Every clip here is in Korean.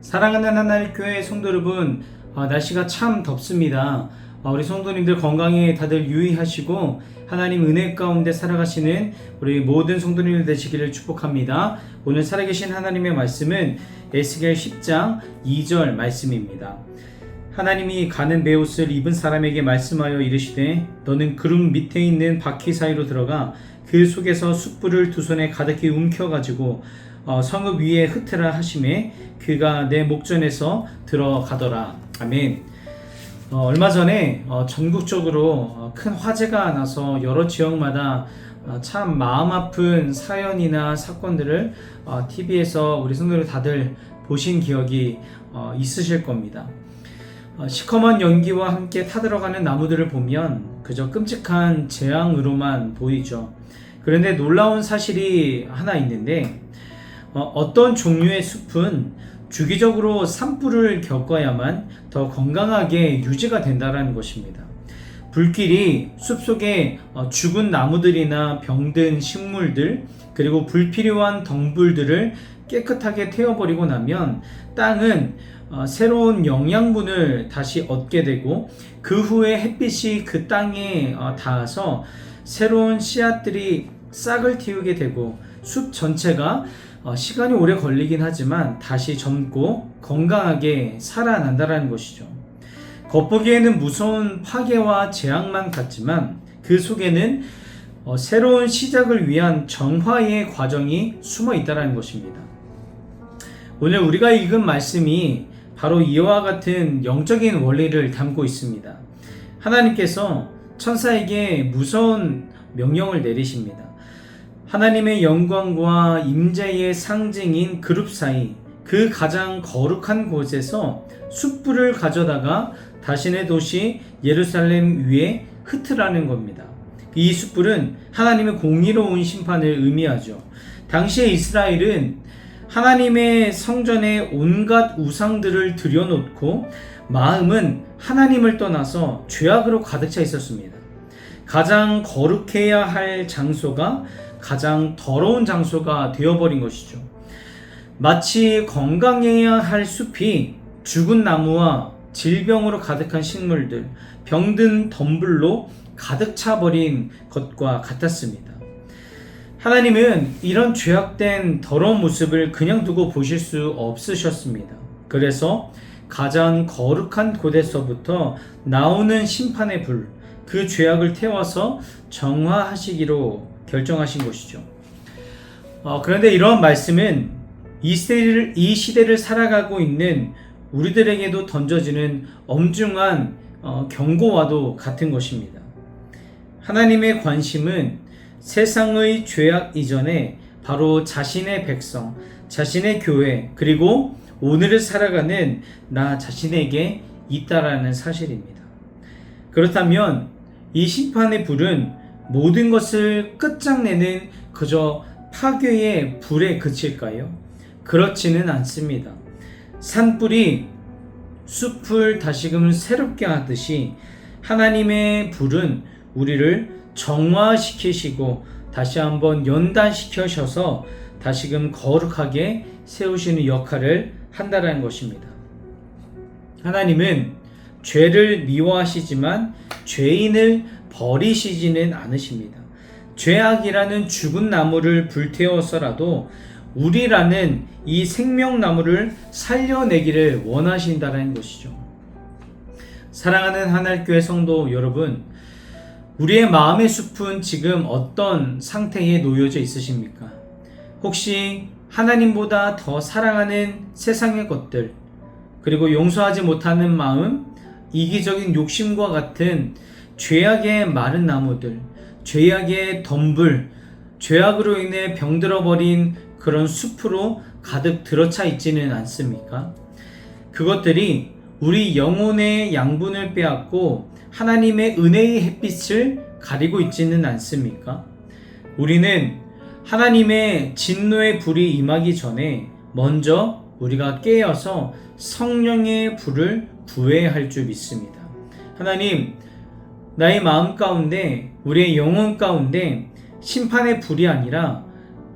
사랑하는 하나님 교회 성도 여러분, 날씨가 참 덥습니다. 우리 성도님들 건강에 다들 유의하시고 하나님 은혜 가운데 살아가시는 우리 모든 성도님들 되시기를 축복합니다. 오늘 살아계신 하나님의 말씀은 에스겔 10장 2절 말씀입니다. 하나님이 가는 베옷을 입은 사람에게 말씀하여 이르시되 너는 구름 밑에 있는 바퀴 사이로 들어가 그 속에서 숯불을 두 손에 가득히 움켜가지고 성읍 위에 흩으라 하시매 그가 내 목전에서 들어가더라. 아멘. 얼마 전에 전국적으로 큰 화재가 나서 여러 지역마다 참 마음 아픈 사연이나 사건들을 TV에서 우리 성도들 다들 보신 기억이 있으실 겁니다. 시커먼 연기와 함께 타들어가는 나무들을 보면 그저 끔찍한 재앙으로만 보이죠. 그런데 놀라운 사실이 하나 있는데 어떤 종류의 숲은 주기적으로 산불을 겪어야만 더 건강하게 유지가 된다는 것입니다. 불길이 숲속에 죽은 나무들이나 병든 식물들 그리고 불필요한 덩굴들을 깨끗하게 태워버리고 나면 땅은 새로운 영양분을 다시 얻게 되고 그 후에 햇빛이 그 땅에 닿아서 새로운 씨앗들이 싹을 틔우게 되고 숲 전체가 시간이 오래 걸리긴 하지만 다시 젊고 건강하게 살아난다는 것이죠. 겉보기에는 무서운 파괴와 재앙만 같지만 그 속에는 새로운 시작을 위한 정화의 과정이 숨어 있다는 것입니다. 오늘 우리가 읽은 말씀이 바로 이와 같은 영적인 원리를 담고 있습니다. 하나님께서 천사에게 무서운 명령을 내리십니다. 하나님의 영광과 임재의 상징인 그룹 사이 그 가장 거룩한 곳에서 숯불을 가져다가 자신의 도시 예루살렘 위에 흩으라는 겁니다. 이 숯불은 하나님의 공의로운 심판을 의미하죠. 당시의 이스라엘은 하나님의 성전에 온갖 우상들을 들여놓고 마음은 하나님을 떠나서 죄악으로 가득 차 있었습니다. 가장 거룩해야 할 장소가 가장 더러운 장소가 되어버린 것이죠. 마치 건강해야 할 숲이 죽은 나무와 질병으로 가득한 식물들, 병든 덤불로 가득 차버린 것과 같았습니다. 하나님은 이런 죄악된 더러운 모습을 그냥 두고 보실 수 없으셨습니다. 그래서 가장 거룩한 곳에서부터 나오는 심판의 불, 그 죄악을 태워서 정화하시기로 결정하신 것이죠. 그런데 이러한 말씀은 이 시대를 살아가고 있는 우리들에게도 던져지는 엄중한 경고와도 같은 것입니다. 하나님의 관심은 세상의 죄악 이전에 바로 자신의 백성, 자신의 교회, 그리고 오늘을 살아가는 나 자신에게 있다라는 사실입니다. 그렇다면 이 심판의 불은 모든 것을 끝장내는 그저 파괴의 불에 그칠까요? 그렇지는 않습니다. 산불이 숲을 다시금 새롭게 하듯이 하나님의 불은 우리를 정화시키시고 다시 한번 연단시켜셔서 다시금 거룩하게 세우시는 역할을 한다는 것입니다. 하나님은 죄를 미워하시지만 죄인을 버리시지는 않으십니다. 죄악이라는 죽은 나무를 불태워서라도 우리라는 이 생명나무를 살려내기를 원하신다는 것이죠. 사랑하는 하늘교회 성도 여러분, 우리의 마음의 숲은 지금 어떤 상태에 놓여져 있으십니까? 혹시 하나님보다 더 사랑하는 세상의 것들, 그리고 용서하지 못하는 마음, 이기적인 욕심과 같은 죄악의 마른 나무들, 죄악의 덤불, 죄악으로 인해 병들어버린 그런 숲으로 가득 들어차 있지는 않습니까? 그것들이 우리 영혼의 양분을 빼앗고 하나님의 은혜의 햇빛을 가리고 있지는 않습니까? 우리는 하나님의 진노의 불이 임하기 전에 먼저 우리가 깨어서 성령의 불을 구해야 할 줄 믿습니다. 하나님, 나의 마음 가운데, 우리의 영혼 가운데 심판의 불이 아니라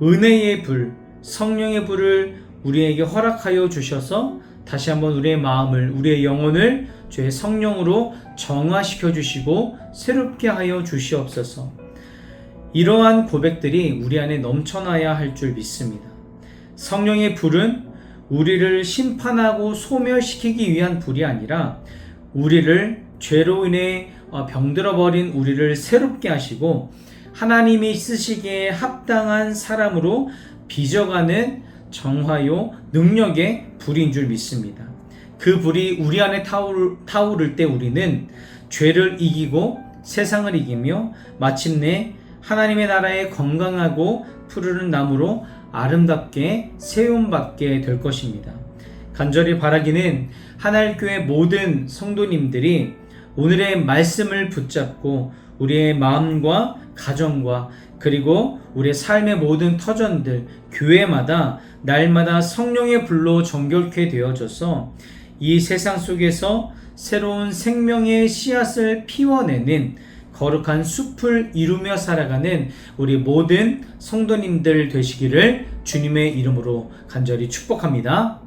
은혜의 불, 성령의 불을 우리에게 허락하여 주셔서 다시 한번 우리의 마음을, 우리의 영혼을 주의 성령으로 정화시켜 주시고 새롭게 하여 주시옵소서. 이러한 고백들이 우리 안에 넘쳐나야 할 줄 믿습니다. 성령의 불은 우리를 심판하고 소멸시키기 위한 불이 아니라 우리를 죄로 인해 병들어버린 우리를 새롭게 하시고 하나님이 쓰시기에 합당한 사람으로 빚어가는 정화요 능력의 불인 줄 믿습니다. 그 불이 우리 안에 타오를 때 우리는 죄를 이기고 세상을 이기며 마침내 하나님의 나라에 건강하고 푸르른 나무로 아름답게 세움받게 될 것입니다. 간절히 바라기는 하나님교회 모든 성도님들이 오늘의 말씀을 붙잡고 우리의 마음과 가정과 그리고 우리의 삶의 모든 터전들, 교회마다 날마다 성령의 불로 정결케 되어져서 이 세상 속에서 새로운 생명의 씨앗을 피워내는 거룩한 숲을 이루며 살아가는 우리 모든 성도님들 되시기를 주님의 이름으로 간절히 축복합니다.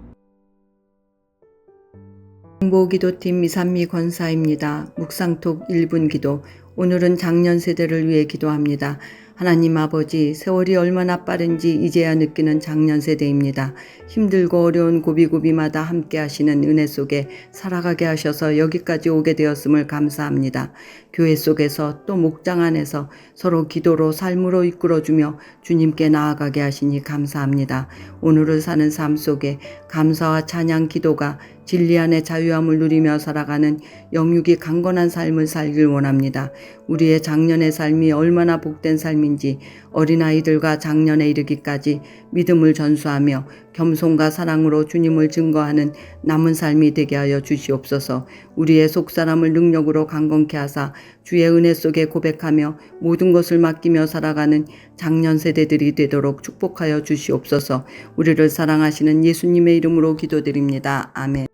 행보기도팀 이산미 권사입니다. 묵상톡 1분 기도. 오늘은 장년 세대를 위해 기도합니다. 하나님 아버지, 세월이 얼마나 빠른지 이제야 느끼는 장년 세대입니다. 힘들고 어려운 고비고비마다 함께 하시는 은혜 속에 살아가게 하셔서 여기까지 오게 되었음을 감사합니다. 교회 속에서 또 목장 안에서 서로 기도로 삶으로 이끌어주며 주님께 나아가게 하시니 감사합니다. 오늘을 사는 삶 속에 감사와 찬양 기도가 진리 안의 자유함을 누리며 살아가는 영육이 강건한 삶을 살길 원합니다. 우리의 장년의 삶이 얼마나 복된 삶인지 어린아이들과 장년에 이르기까지 믿음을 전수하며 겸손과 사랑으로 주님을 증거하는 남은 삶이 되게 하여 주시옵소서. 우리의 속사람을 능력으로 강건케 하사 주의 은혜 속에 고백하며 모든 것을 맡기며 살아가는 장년 세대들이 되도록 축복하여 주시옵소서. 우리를 사랑하시는 예수님의 이름으로 기도드립니다. 아멘.